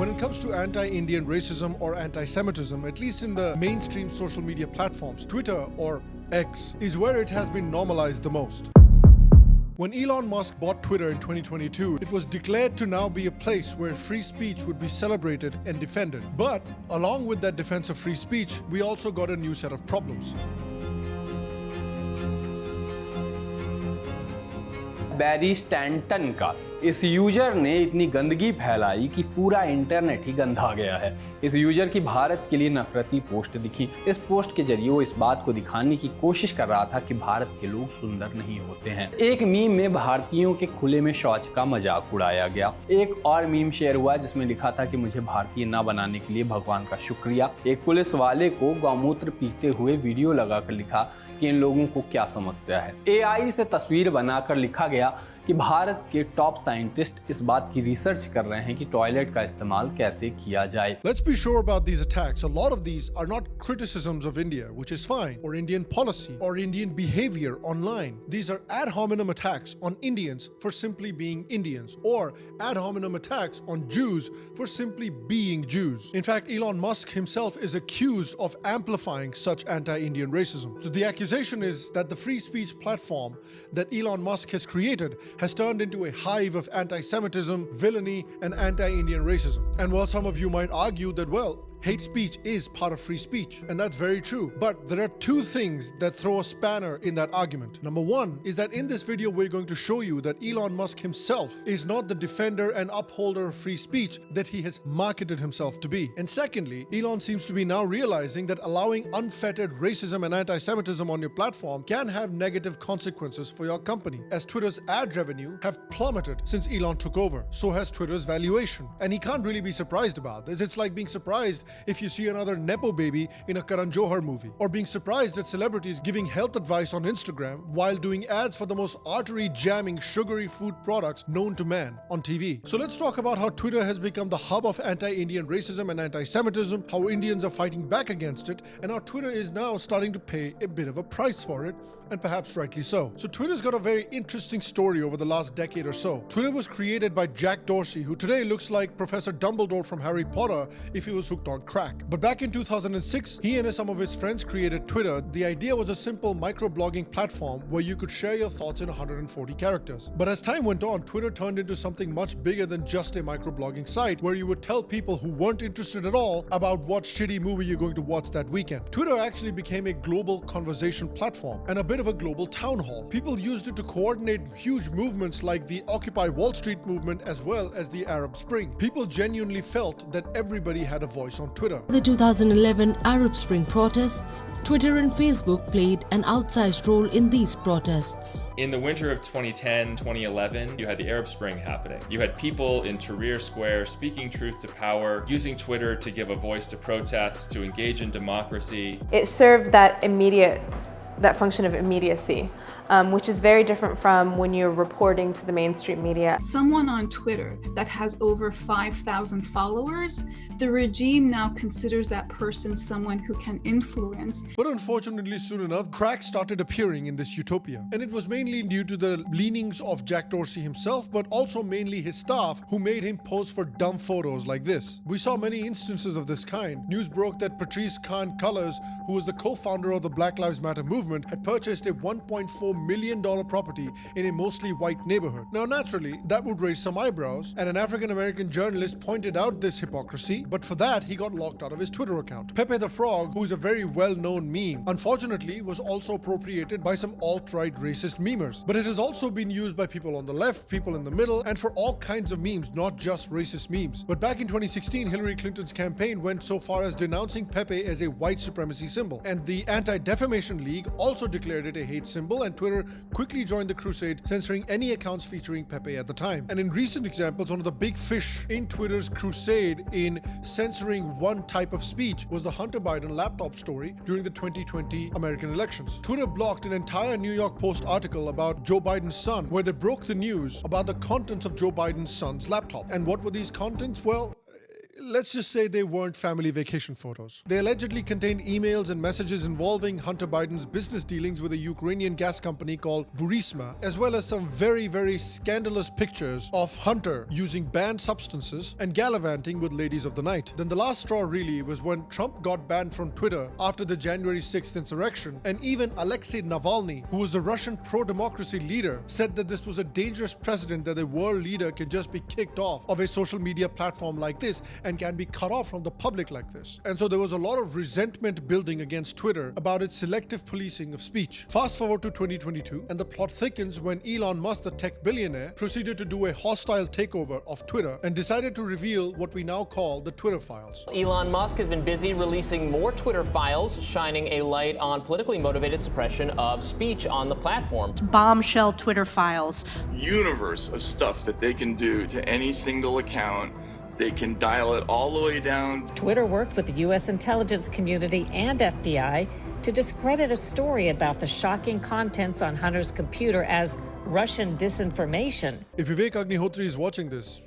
When it comes to anti-Indian racism or anti-Semitism, at least in the mainstream social media platforms, Twitter or X is where it has been normalized the most. When Elon Musk bought Twitter in 2022, it was declared to now be a place where free speech would be celebrated and defended. But along with that defense of free speech, we also got a new set of problems. Barry Stanton का इस user ने इतनी गंदगी फैलाई कि पूरा internet ही गंदा गया है। इस यूजर की भारत के लिए नफरती पोस्ट दिखी। इस पोस्ट के जरिए वो इस बात को दिखाने की कोशिश कर रहा था कि भारत के लोग सुंदर नहीं होते हैं। एक मीम में भारतीयों के खुले में शौच का मजाक उड़ाया गया। एक और मीम शेयर हुआ जिसमें लिखा था कि मुझे भारतीय ना बनाने के लिए भगवान का शुक्रिया। एक पुलिस वाले को गौमूत्र पीते हुए वीडियो लगाकर लिखा कि इन लोगों को क्या समस्या है। एआई से तस्वीर बनाकर लिखा गया कि भारत के टॉप साइंटिस्ट इस बात की रिसर्च कर रहे हैं कि टॉयलेट का इस्तेमाल कैसे किया जाए। Let's be sure about these attacks. A lot of these are not criticisms of India, which is fine, or Indian policy, or Indian behavior online. These are ad hominem attacks on Indians for simply being Indians, or ad hominem attacks on Jews for simply being Jews. In fact, Elon Musk himself is accused of amplifying such anti-Indian racism. So the accusation is that the free speech platform that Elon Musk has created has turned into a hive of anti-Semitism, villainy, and anti-Indian racism. And while some of you might argue that, well, hate speech is part of free speech, and that's very true. But there are two things that throw a spanner in that argument. Number one is that in this video, we're going to show you that Elon Musk himself is not the defender and upholder of free speech that he has marketed himself to be. And secondly, Elon seems to be now realizing that allowing unfettered racism and anti-Semitism on your platform can have negative consequences for your company, as Twitter's ad revenue have plummeted since Elon took over. So has Twitter's valuation. And he can't really be surprised about this. It's like being surprised if you see another Nepo baby in a Karan Johar movie, or being surprised at celebrities giving health advice on Instagram while doing ads for the most artery-jamming sugary food products known to man on TV. So let's talk about how Twitter has become the hub of anti-Indian racism and anti-Semitism, how Indians are fighting back against it, and how Twitter is now starting to pay a bit of a price for it, and perhaps rightly so. So Twitter's got a very interesting story over the last decade or so. Twitter was created by Jack Dorsey, who today looks like Professor Dumbledore from Harry Potter if he was hooked on crack. But back in 2006, he and some of his friends created Twitter. The idea was a simple microblogging platform where you could share your thoughts in 140 characters. But as time went on, Twitter turned into something much bigger than just a microblogging site where you would tell people who weren't interested at all about what shitty movie you're going to watch that weekend. Twitter actually became a global conversation platform and a bit of a global town hall. People used it to coordinate huge movements like the Occupy Wall Street movement as well as the Arab Spring. People genuinely felt that everybody had a voice on Twitter. The 2011 Arab Spring protests, Twitter and Facebook played an outsized role in these protests. In the winter of 2010, 2011, you had the Arab Spring happening. You had people in Tahrir Square speaking truth to power, using Twitter to give a voice to protests, to engage in democracy. It served that function of immediacy, which is very different from when you're reporting to the mainstream media. Someone on Twitter that has over 5,000 followers, the regime now considers that person someone who can influence. But unfortunately, soon enough, cracks started appearing in this utopia. And it was mainly due to the leanings of Jack Dorsey himself, but also mainly his staff, who made him pose for dumb photos like this. We saw many instances of this kind. News broke that Patrice Khan Cullors, who was the co-founder of the Black Lives Matter movement, had purchased a $1.4 million property in a mostly white neighborhood. Now, naturally, that would raise some eyebrows, and an African-American journalist pointed out this hypocrisy, but for that, he got locked out of his Twitter account. Pepe the Frog, who is a very well-known meme, unfortunately was also appropriated by some alt-right racist memers. But it has also been used by people on the left, people in the middle, and for all kinds of memes, not just racist memes. But back in 2016, Hillary Clinton's campaign went so far as denouncing Pepe as a white supremacy symbol. And the Anti-Defamation League also declared it a hate symbol, and Twitter quickly joined the crusade, censoring any accounts featuring Pepe at the time. And in recent examples, one of the big fish in Twitter's crusade in censoring one type of speech was the Hunter Biden laptop story during the 2020 American elections. Twitter blocked an entire New York Post article about Joe Biden's son, where they broke the news about the contents of Joe Biden's son's laptop. And what were these contents? Well, let's just say they weren't family vacation photos. They allegedly contained emails and messages involving Hunter Biden's business dealings with a Ukrainian gas company called Burisma, as well as some very, very scandalous pictures of Hunter using banned substances and gallivanting with ladies of the night. Then the last straw really was when Trump got banned from Twitter after the January 6th insurrection, and even Alexei Navalny, who was the Russian pro-democracy leader, said that this was a dangerous precedent that a world leader can just be kicked off of a social media platform like this and can be cut off from the public like this. And so there was a lot of resentment building against Twitter about its selective policing of speech. Fast forward to 2022, and the plot thickens when Elon Musk, the tech billionaire, proceeded to do a hostile takeover of Twitter and decided to reveal what we now call the Twitter files. Elon Musk has been busy releasing more Twitter files, shining a light on politically motivated suppression of speech on the platform. Bombshell Twitter files. Universe of stuff that they can do to any single account. They can dial it all the way down. Twitter worked with the U.S. intelligence community and FBI to discredit a story about the shocking contents on Hunter's computer as Russian disinformation. If Vivek Agnihotri is watching this,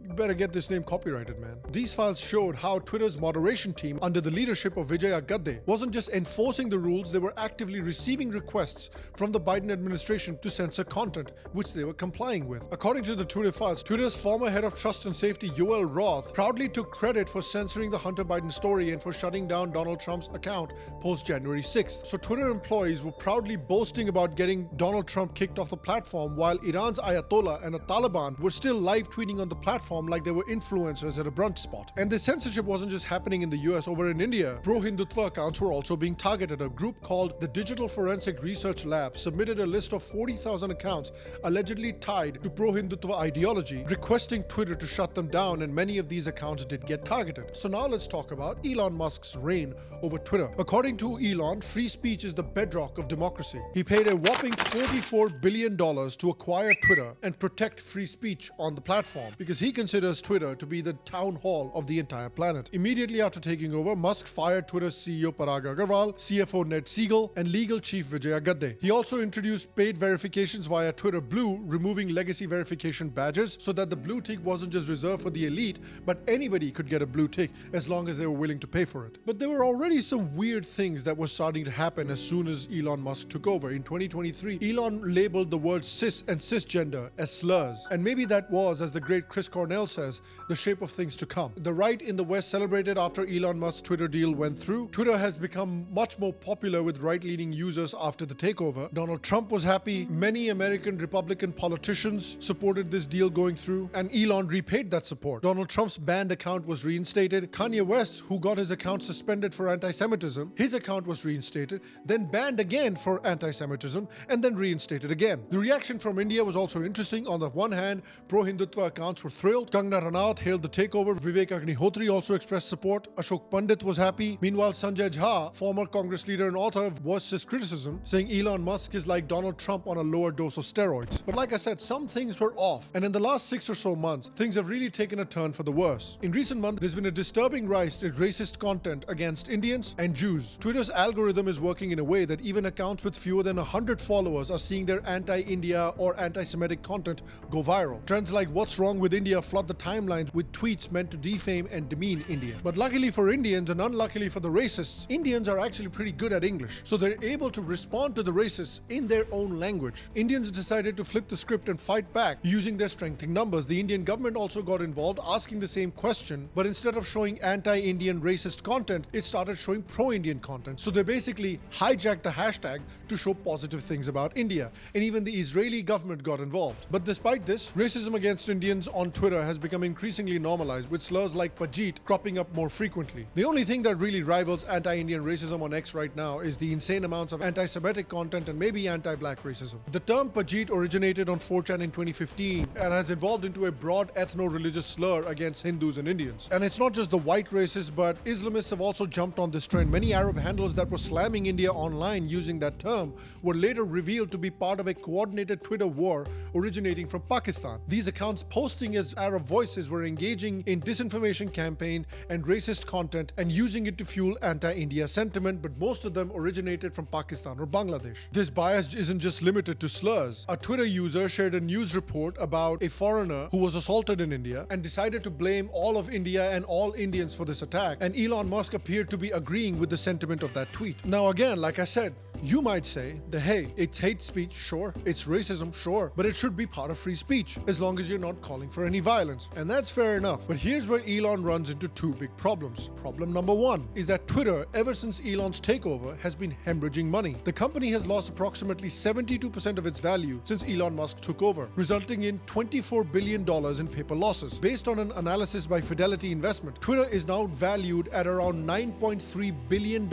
you better get this name copyrighted, man. These files showed how Twitter's moderation team under the leadership of Vijaya Gadde wasn't just enforcing the rules, they were actively receiving requests from the Biden administration to censor content, which they were complying with. According to the Twitter files, Twitter's former head of trust and safety, Yoel Roth, proudly took credit for censoring the Hunter Biden story and for shutting down Donald Trump's account post-January 6th. So Twitter employees were proudly boasting about getting Donald Trump kicked off the platform, while Iran's Ayatollah and the Taliban were still live tweeting on the platform like they were influencers at a brunch spot. And the censorship wasn't just happening in the US. Over in India, pro-Hindutva accounts were also being targeted. A group called the Digital Forensic Research Lab submitted a list of 40,000 accounts allegedly tied to pro-Hindutva ideology, requesting Twitter to shut them down, and many of these accounts did get targeted. So now let's talk about Elon Musk's reign over Twitter. According to Elon, free speech is the bedrock of democracy. He paid a whopping $44 billion to acquire Twitter and protect free speech on the platform, because he considers Twitter to be the town hall of the entire planet. Immediately after taking over, Musk fired Twitter's CEO Parag Agrawal, CFO Ned Siegel, and legal chief Vijaya Gadde. He also introduced paid verifications via Twitter Blue, removing legacy verification badges so that the blue tick wasn't just reserved for the elite, but anybody could get a blue tick as long as they were willing to pay for it. But there were already some weird things that were starting to happen as soon as Elon Musk took over. In 2023, Elon labeled the word cis and cisgender as slurs. And maybe that was, as the great Chris Cornell says, the shape of things to come. The right in the West celebrated after Elon Musk's Twitter deal went through. Twitter has become much more popular with right-leaning users after the takeover. Donald Trump was happy. Many American Republican politicians supported this deal going through, and Elon repaid that support. Donald Trump's banned account was reinstated. Kanye West, who got his account suspended for anti-Semitism, his account was reinstated, then banned again for anti-Semitism, and then reinstated again. The reaction from India was also interesting. On the one hand, pro-Hindutva accounts were thrilled. Kangana Ranaut hailed the takeover. Vivek Agnihotri also expressed support. Ashok Pandit was happy. Meanwhile, Sanjay Jha, former Congress leader and author, voiced his criticism, saying Elon Musk is like Donald Trump on a lower dose of steroids. But like I said, some things were off. And in the last 6 or so months, things have really taken a turn for the worse. In recent months, there's been a disturbing rise in racist content against Indians and Jews. Twitter's algorithm is working in a way that even accounts with fewer than 100 followers are seeing their anti-India or anti-Semitic content go viral. Trends like "What's wrong with India" flood the timelines with tweets meant to defame and demean India. But luckily for Indians and unluckily for the racists, Indians are actually pretty good at English, so they're able to respond to the racists in their own language. Indians decided to flip the script and fight back using their strength in numbers. The Indian government also got involved, asking the same question, but instead of showing anti-Indian racist content, it started showing pro-Indian content. So they basically hijacked the hashtag to show positive things about India, and even the Israeli government got involved. But despite this, racism against Indians on Twitter has become increasingly normalized, with slurs like Pajit cropping up more frequently. The only thing that really rivals anti-Indian racism on X right now is the insane amounts of anti-Semitic content and maybe anti-black racism. The term Pajit originated on 4chan in 2015 and has evolved into a broad ethno-religious slur against Hindus and Indians. And it's not just the white racists, but Islamists have also jumped on this trend. Many Arab handles that were slamming India online using that term were later revealed to be part of a coordinated Twitter war originating from Pakistan. These accounts posting as Arab of voices were engaging in disinformation campaign and racist content and using it to fuel anti-India sentiment, but most of them originated from Pakistan or Bangladesh. This bias isn't just limited to slurs. A Twitter user shared a news report about a foreigner who was assaulted in India and decided to blame all of India and all Indians for this attack, and Elon Musk appeared to be agreeing with the sentiment of that tweet. Now again, like I said, you might say that, hey, it's hate speech, sure, it's racism, sure, but it should be part of free speech, as long as you're not calling for any violence. And that's fair enough. But here's where Elon runs into two big problems. Problem number one is that Twitter, ever since Elon's takeover, has been hemorrhaging money. The company has lost approximately 72% of its value since Elon Musk took over, resulting in $24 billion in paper losses. Based on an analysis by Fidelity Investment, Twitter is now valued at around $9.3 billion,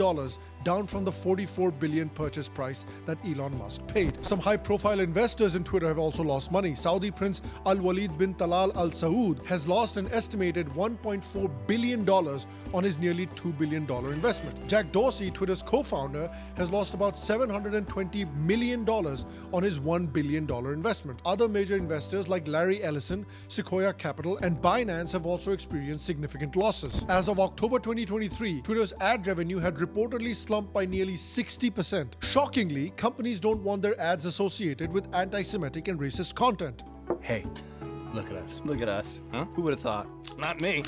down from the $44 billion purchase price that Elon Musk paid. Some high-profile investors in Twitter have also lost money. Saudi Prince Al-Walid bin Talal Al Saud has lost an estimated $1.4 billion on his nearly $2 billion investment. Jack Dorsey, Twitter's co-founder, has lost about $720 million on his $1 billion investment. Other major investors like Larry Ellison, Sequoia Capital, and Binance have also experienced significant losses. As of October 2023, Twitter's ad revenue had reportedly slumped by nearly 60%. Shockingly, companies don't want their ads associated with anti-Semitic and racist content. Hey, look at us. Look at us. Huh? Who would have thought? Not me.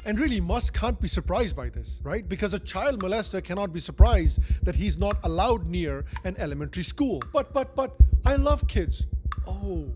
And really, Musk can't be surprised by this, right? Because a child molester cannot be surprised that he's not allowed near an elementary school. But, I love kids. Oh.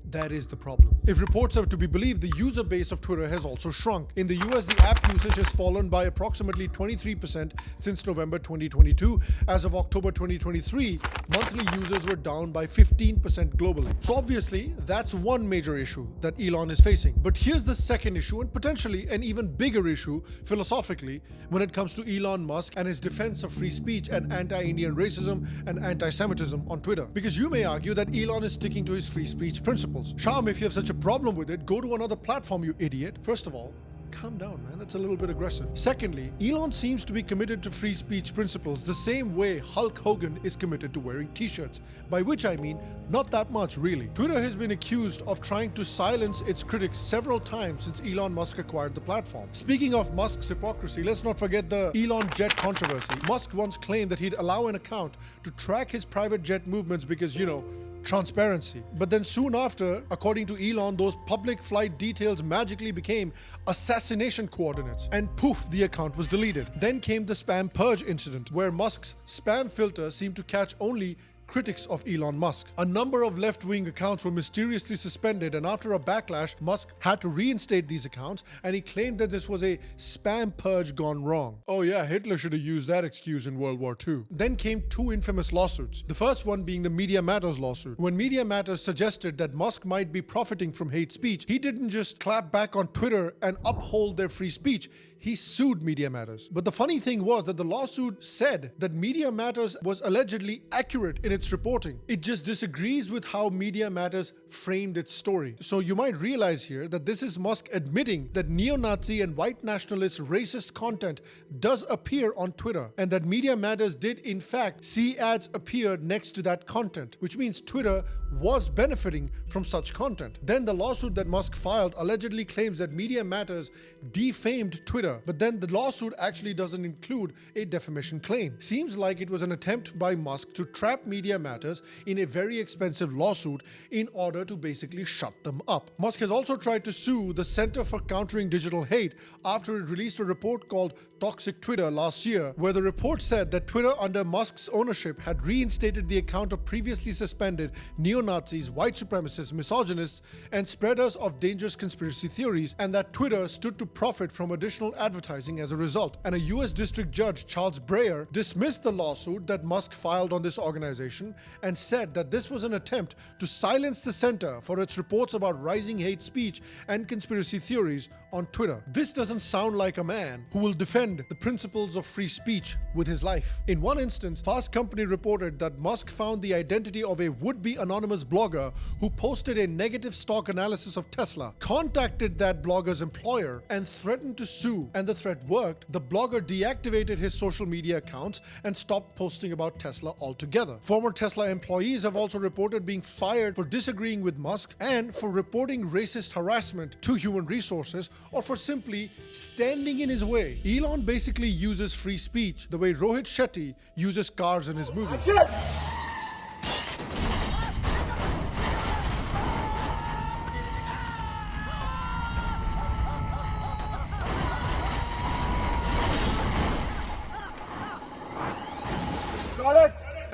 That is the problem. If reports are to be believed, the user base of Twitter has also shrunk. In the US, the app usage has fallen by approximately 23% since November 2022. As of October 2023, monthly users were down by 15% globally. So obviously, that's one major issue that Elon is facing. But here's the second issue, and potentially an even bigger issue philosophically when it comes to Elon Musk and his defense of free speech and anti-Indian racism and anti-Semitism on Twitter. Because you may argue that Elon is sticking to his free speech principles. Sham, if you have such a problem with it, go to another platform, you idiot. First of all, calm down, man. That's a little bit aggressive. Secondly, Elon seems to be committed to free speech principles the same way Hulk Hogan is committed to wearing t-shirts. By which I mean, not that much, really. Twitter has been accused of trying to silence its critics several times since Elon Musk acquired the platform. Speaking of Musk's hypocrisy, let's not forget the Elon jet controversy. Musk once claimed that he'd allow an account to track his private jet movements because, transparency. But then soon after, according to Elon, those public flight details magically became assassination coordinates, and poof, the account was deleted. Then came the spam purge incident, where Musk's spam filter seemed to catch only critics of Elon Musk. A number of left-wing accounts were mysteriously suspended, and after a backlash, Musk had to reinstate these accounts, and he claimed that this was a spam purge gone wrong. Oh yeah, Hitler should have used that excuse in World War II. Then came two infamous lawsuits. The first one being the Media Matters lawsuit. When Media Matters suggested that Musk might be profiting from hate speech, he didn't just clap back on Twitter and uphold their free speech. He sued Media Matters. But the funny thing was that the lawsuit said that Media Matters was allegedly accurate in its reporting. It just disagrees with how Media Matters framed its story. So you might realize here that this is Musk admitting that neo-Nazi and white nationalist racist content does appear on Twitter, and that Media Matters did in fact see ads appear next to that content, which means Twitter was benefiting from such content. Then the lawsuit that Musk filed allegedly claims that Media Matters defamed Twitter, but then the lawsuit actually doesn't include a defamation claim. Seems like it was an attempt by Musk to trap Media Matters in a very expensive lawsuit in order to basically shut them up. Musk has also tried to sue the Center for Countering Digital Hate after it released a report called Toxic Twitter last year, where the report said that Twitter under Musk's ownership had reinstated the account of previously suspended neo-Nazis, white supremacists, misogynists, and spreaders of dangerous conspiracy theories, and that Twitter stood to profit from additional advertising as a result. And a US District Judge, Charles Breyer, dismissed the lawsuit that Musk filed on this organization and said that this was an attempt to silence the center for its reports about rising hate speech and conspiracy theories on Twitter. This doesn't sound like a man who will defend the principles of free speech with his life. In one instance, Fast Company reported that Musk found the identity of a would-be anonymous blogger who posted a negative stock analysis of Tesla, contacted that blogger's employer, and threatened to sue. And the threat worked. The blogger deactivated his social media accounts and stopped posting about Tesla altogether. Former former Tesla employees have also reported being fired for disagreeing with Musk and for reporting racist harassment to human resources or for simply standing in his way. Elon basically uses free speech the way Rohit Shetty uses cars in his movies.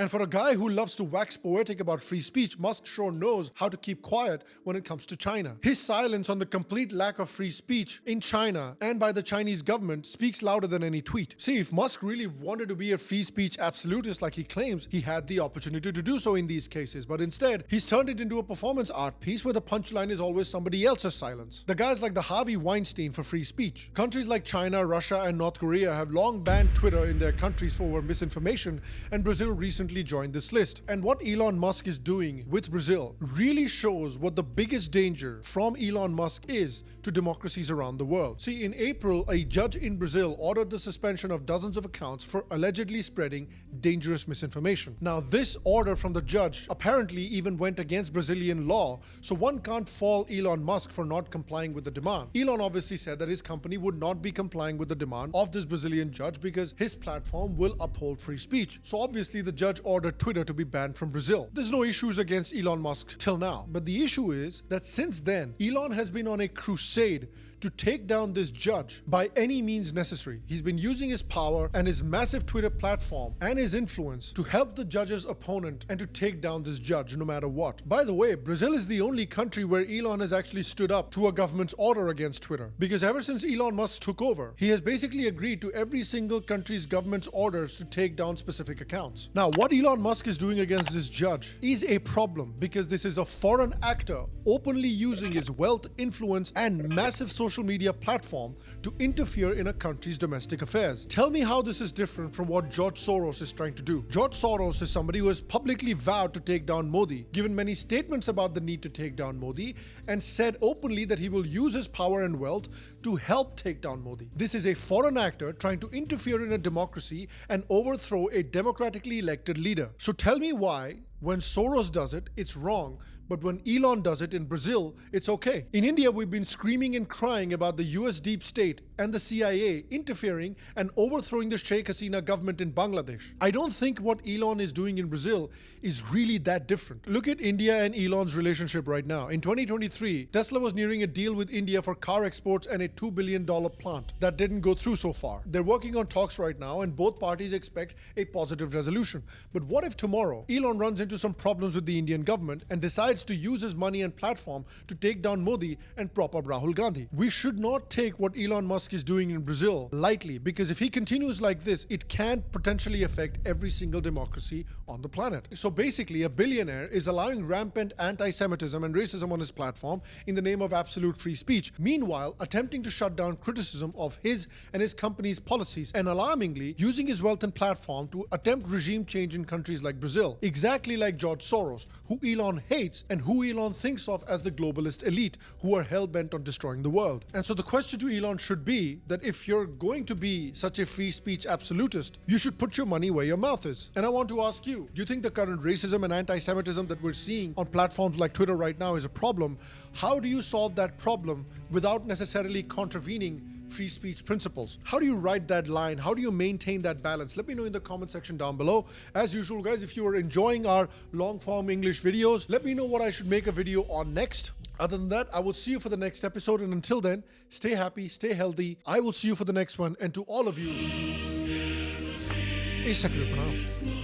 And for a guy who loves to wax poetic about free speech, Musk sure knows how to keep quiet when it comes to China. His silence on the complete lack of free speech in China and by the Chinese government speaks louder than any tweet. See, if Musk really wanted to be a free speech absolutist like he claims, he had the opportunity to do so in these cases, but instead, he's turned it into a performance art piece where the punchline is always somebody else's silence. The guys like the Harvey Weinstein for free speech. Countries like China, Russia, and North Korea have long banned Twitter in their countries for misinformation, and Brazil recently joined this list. And what Elon Musk is doing with Brazil really shows what the biggest danger from Elon Musk is to democracies around the world. See, in April, a judge in Brazil ordered the suspension of dozens of accounts for allegedly spreading dangerous misinformation. Now, this order from the judge apparently even went against Brazilian law, so one can't fault Elon Musk for not complying with the demand. Elon obviously said that his company would not be complying with the demand of this Brazilian judge because his platform will uphold free speech. So obviously the judge ordered Twitter to be banned from Brazil. There's no issues against Elon Musk till now. But the issue is that since then, Elon has been on a crusade to take down this judge by any means necessary. He's been using his power and his massive Twitter platform and his influence to help the judge's opponent and to take down this judge no matter what. By the way, Brazil is the only country where Elon has actually stood up to a government's order against Twitter. Because ever since Elon Musk took over, he has basically agreed to every single country's government's orders to take down specific accounts. Now, what Elon Musk is doing against this judge is a problem because this is a foreign actor openly using his wealth, influence, and massive social media platform to interfere in a country's domestic affairs. Tell me how this is different from what George Soros is trying to do. George Soros is somebody who has publicly vowed to take down Modi, given many statements about the need to take down Modi, and said openly that he will use his power and wealth to help take down Modi. This is a foreign actor trying to interfere in a democracy and overthrow a democratically elected leader. So tell me why, when Soros does it, it's wrong, but when Elon does it in Brazil, it's okay. In India, we've been screaming and crying about the US deep state and the CIA interfering and overthrowing the Sheikh Hasina government in Bangladesh. I don't think what Elon is doing in Brazil is really that different. Look at India and Elon's relationship right now. In 2023, Tesla was nearing a deal with India for car exports and a $2 billion plant. That didn't go through so far. They're working on talks right now and both parties expect a positive resolution. But what if tomorrow Elon runs into some problems with the Indian government and decides to use his money and platform to take down Modi and prop up Rahul Gandhi? We should not take what Elon Musk is doing in Brazil lightly, because if he continues like this, it can potentially affect every single democracy on the planet. So basically, a billionaire is allowing rampant anti-Semitism and racism on his platform in the name of absolute free speech, meanwhile attempting to shut down criticism of his and his company's policies, and alarmingly using his wealth and platform to attempt regime change in countries like Brazil, exactly like George Soros, who Elon hates and who Elon thinks of as the globalist elite who are hell-bent on destroying the world. And so the question to Elon should be that if you're going to be such a free speech absolutist, you should put your money where your mouth is. And I want to ask you, do you think the current racism and anti-Semitism that we're seeing on platforms like Twitter right now is a problem? How do you solve that problem without necessarily contravening free speech principles? How do you ride that line? How do you maintain that balance? Let me know in the comment section down below. As usual, guys, if you are enjoying our long form English videos, let me know what I should make a video on next. Other than that, I will see you for the next episode, and until then, stay happy, stay healthy. I will see you for the next one, and to all of you, a secular pranam.